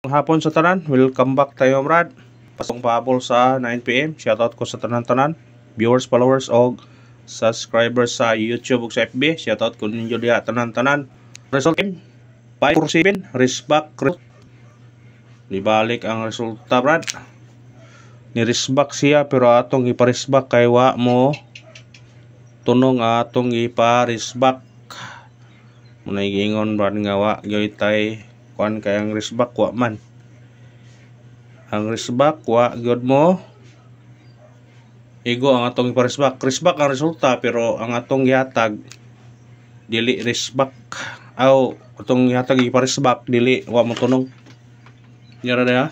Hapon sa tanan, welcome back tayo Brad. Pasong pahabol sa 9 PM. Shoutout ko sa tanan-tanan, viewers, followers og subscribers sa YouTube ug sa FB. Shoutout ko ninyo diha tanan-tanan. Result game 5-7 Risbak. Nibalik ang resulta Brad. Ni Risbak siya pero atong iparisbak kay wa mo tunong atong iparisbak. Munay giingon Brad nga wa gyud tay kuan kay ang risbak wa man. Ang risbak wa gyud mo igo ang atong iparisbak. Risbak ang resulta pero ang atong gihatag dili risbak. Aw atong gihatag iparisbak dili wa mo tunong. Yara na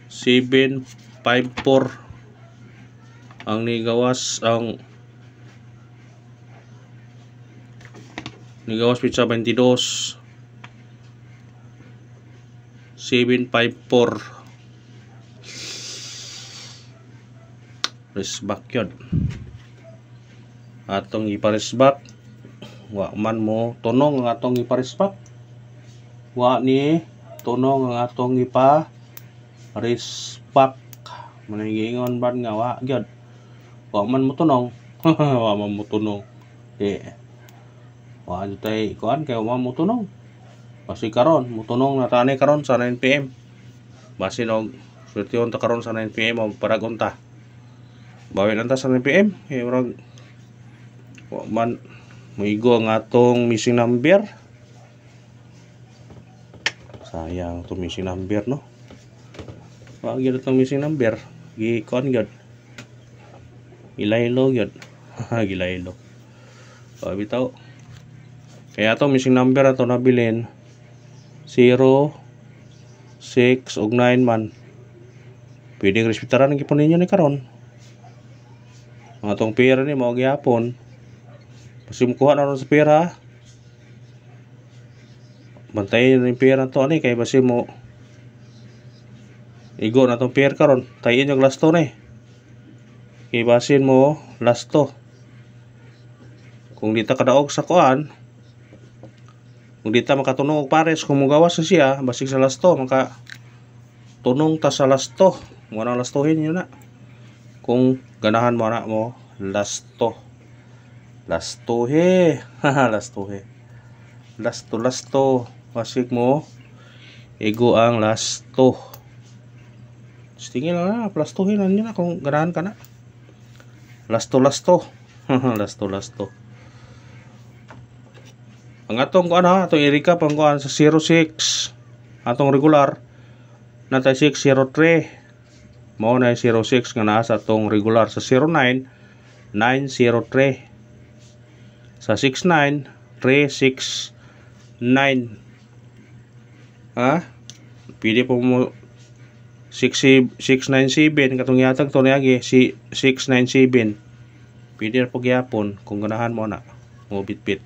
754 ang nigawas pizza 22 754 risbak yun atong iparisbak wa man mo tunong ang atong iparisbak wa ni tunong ang atong iparisbak manigingon ba nga wa gyud wa man mo tunong wa man mo tunong wa jud tay kuan kay wa mo tunong basi karon mo tunong na tani karon sa 9 PM basi og suertihon ta karon sa 9 PM og paragon ta bawin anta sa 9 PM murag wa man muigo ang atong missing number. Sayang to missing number no. Wa gyud atong missing number. Gi kon gyud. Ilaylo gyud. Gilaylo. O bitaw. Kaya atong missing number ato nabilin 0 6 ug 9 man. Pwede respeturan ang gipon ninyo ni karon. Ang atong pera ni mao gyapon. Basta mo kuha na ron sa pera. Bantayin na yung pera to ani kay basi mo igo na tong pera karon. Tayin yung last to ni. Kay basin mo last to. Kung di ta kadaog sa kuan, kung di ta makatunog og pares kung mugawas na siya basig sa last to maka tunong ta sa last to. Mo na lastohin niyo na. Kung ganahan mo na mo last to. Lasto he. Lasto he. Lasto. Pasig mo. Igo ang lasto. Tingin lang na. Plastuhin lang nyo na kung ganahan ka na. Lasto. Lasto. Ang atong kuan ha. Atong i-recap ang kuan sa 06. Atong regular. Natay 603. Mao na 06 nga naa sa atong regular. Sa 09. 903. Sa 69 369 ha pili po mo 697 katong yatag to niagi si 697 pili na po gyapon kung ganahan mo na mo bitbitan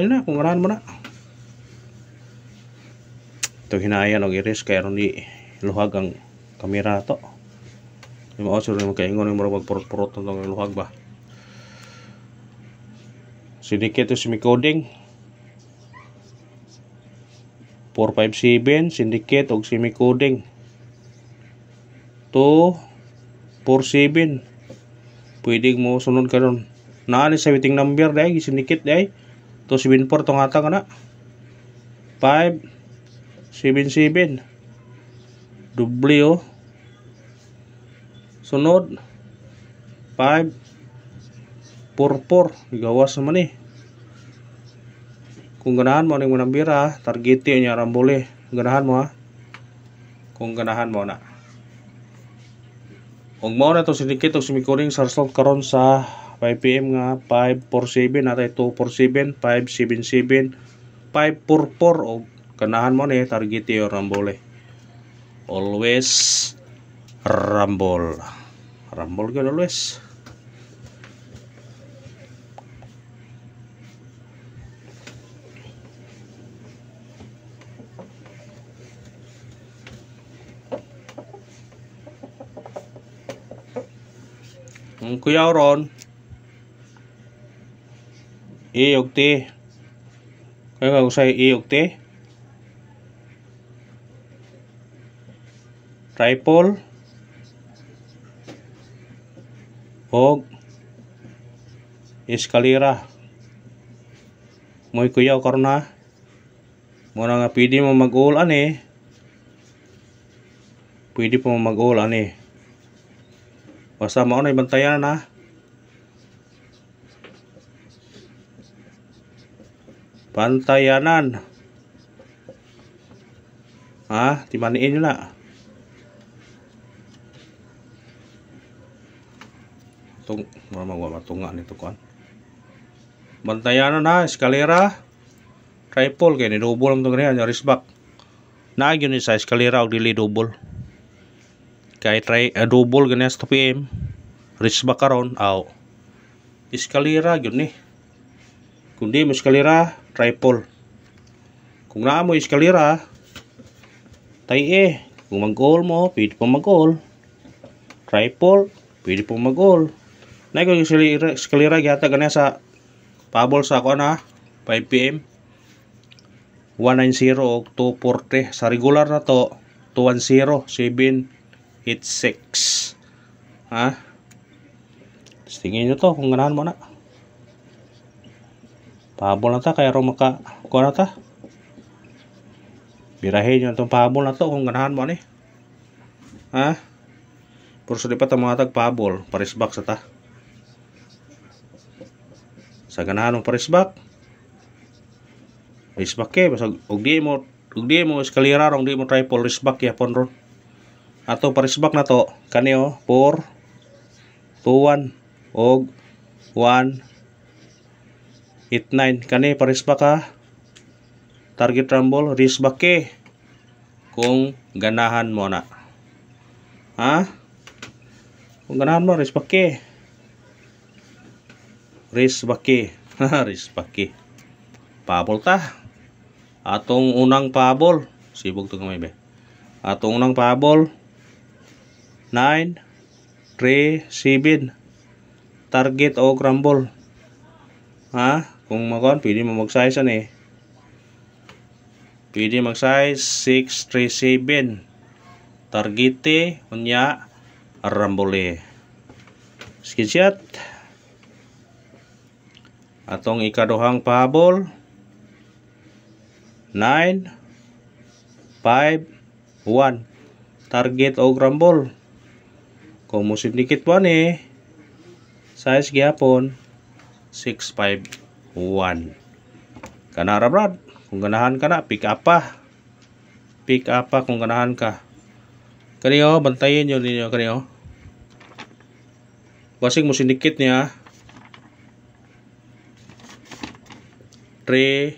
na kung ganahan mo na ito hinayan og iris kaya ron di luhag ang kamera to yung mga osyo rin magkaingon yung marag magpurot-purot ng luhag ba. Syndicate to semi-coding 457 syndicate og semi-coding 247 pwede mo sunod karon naa ni sa waiting number dai syndicate dai 274 tong hatag ana 577 doble sunod 544 gawas naman eh. Kung ganahan mo ning manambira, targeti niya rambole. Ganahan mo ha. Kung ganahan mo na. Kung mo na to syndicate og semi-coding sa result karon sa 5 PM nga 547 natay 247 577 544 og ganahan mo ni targeti o rambole. Always rumble. Rumble gyud always. Ang kuya ron, og ti Kaya usay iyog te. Triple og eskalera. Mo'y kuyaw karon ha. Muna nga pwede mo mag-all ani. Pwede po mo mag-all ani. Basta mao na bantayan na. Bantayanan. Ha, timaniin nyo na. Tung, matunga nito kuan. Bantayanan na, eskalera. Triple kay ni double ang tong niya, risbak. Naagyon ni sa eskalera og dili double. Kay double gani sa 2 PM. Risbak karon aw. Eskalera gyud ni. Kung di mo eskalera, triple. Kung naa mo eskalera, tay kung mag-all mo, pwede po mag-all. Triple, pwede po mag-all. Na kung eskalera gyata gani sa pabol sa ako na 5 PM. 190 o 240. Sa regular na to 210 786. Ha? Tingin nyo to kung ganahan mo na. Pahabol na ta kaya ro maka kuha na ta. Birahin nyo itong pahabol na to kung ganahan mo ni. Ha? Pero sa di pa ta mga tagpahabol, parisbak sa ta. Sa ganahan ng parisbak, risbak ke basta ug di mo eskalera rong di mo triple risbak yapon ron. Ato parisbak na to kanio 4 2 1 og 1 8 9 kani parisbak ka. Target rumble risbak ke kung ganahan mo na. Ha? Kung ganahan mo risbak ke. Risbak ke. Risbak ke. Pabol ta. Atong unang pabol. Sibog to gamay be. Atong unang pabol. 9, 3, 7. Target o rumble. Ha? Kung makon, pwede mo mag-size ani. Pwede mag-size 6, 3, 7. Targete, unya, rumble. Screenshot. Atong ikaduhang pahabol. 9, 5, 1. Target o rumble. Kung musindikit po ni, size gyapon 6, 5, 1. Kanara brad, kung ganahan ka na, pick up pa. Pick up pa kung ganahan ka. Kaniyo, bantayin nyo ninyo kaniyo. Basig musindikit niya. 3,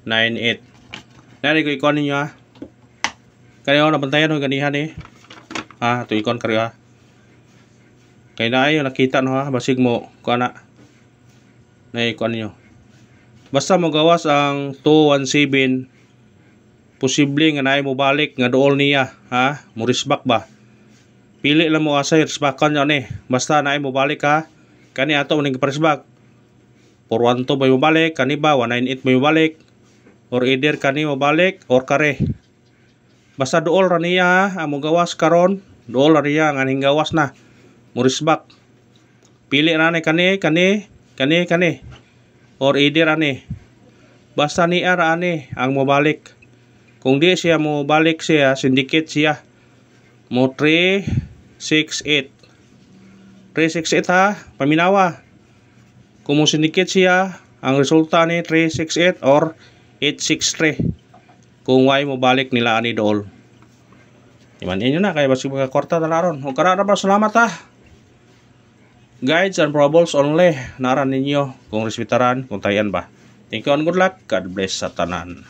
9, 8. Nari ko ikon ninyo ha. Kaniyo, nabantayan mo ganihan eh. Ha, ito ikon kariyo ha. Kaya na ayo nakita no ha, basig mo kana na ikuan niyo. Basta mo gawas ang 217, posible nga naay mo balik nga dool niya ha, mo risbak ba. Pili lang mo asay risbakan niya ni. Basta naay mo balik ha. Kani ato ning parisbak. 412 ba mo balik, kani ba 198 mo balik. Or either kani mo balik or kare. Basta dool ra niya ha, amo gawas karon, dool ra niya nga ning gawas na. Murisbak. Pili na kani or either ani. Basta ni ara ani ang mobalik. Kung di siya mobalik siya, syndicate siya. Mo 3, 6, 8. 3, 6, 8 ha, paminawa. Kung mo syndicate siya, ang resulta ni 3, 6, 8 or 8, 6, 3. Kung why mobalik nila ani dool. Imanin nyo na, kaya basig mga kwarta talaron. Huwag ka na ba, salamat ha. Guides and probables only. Naran ninyo kung resbitaran, kung tayan ba. Thank you and good luck. God bless sa tanan.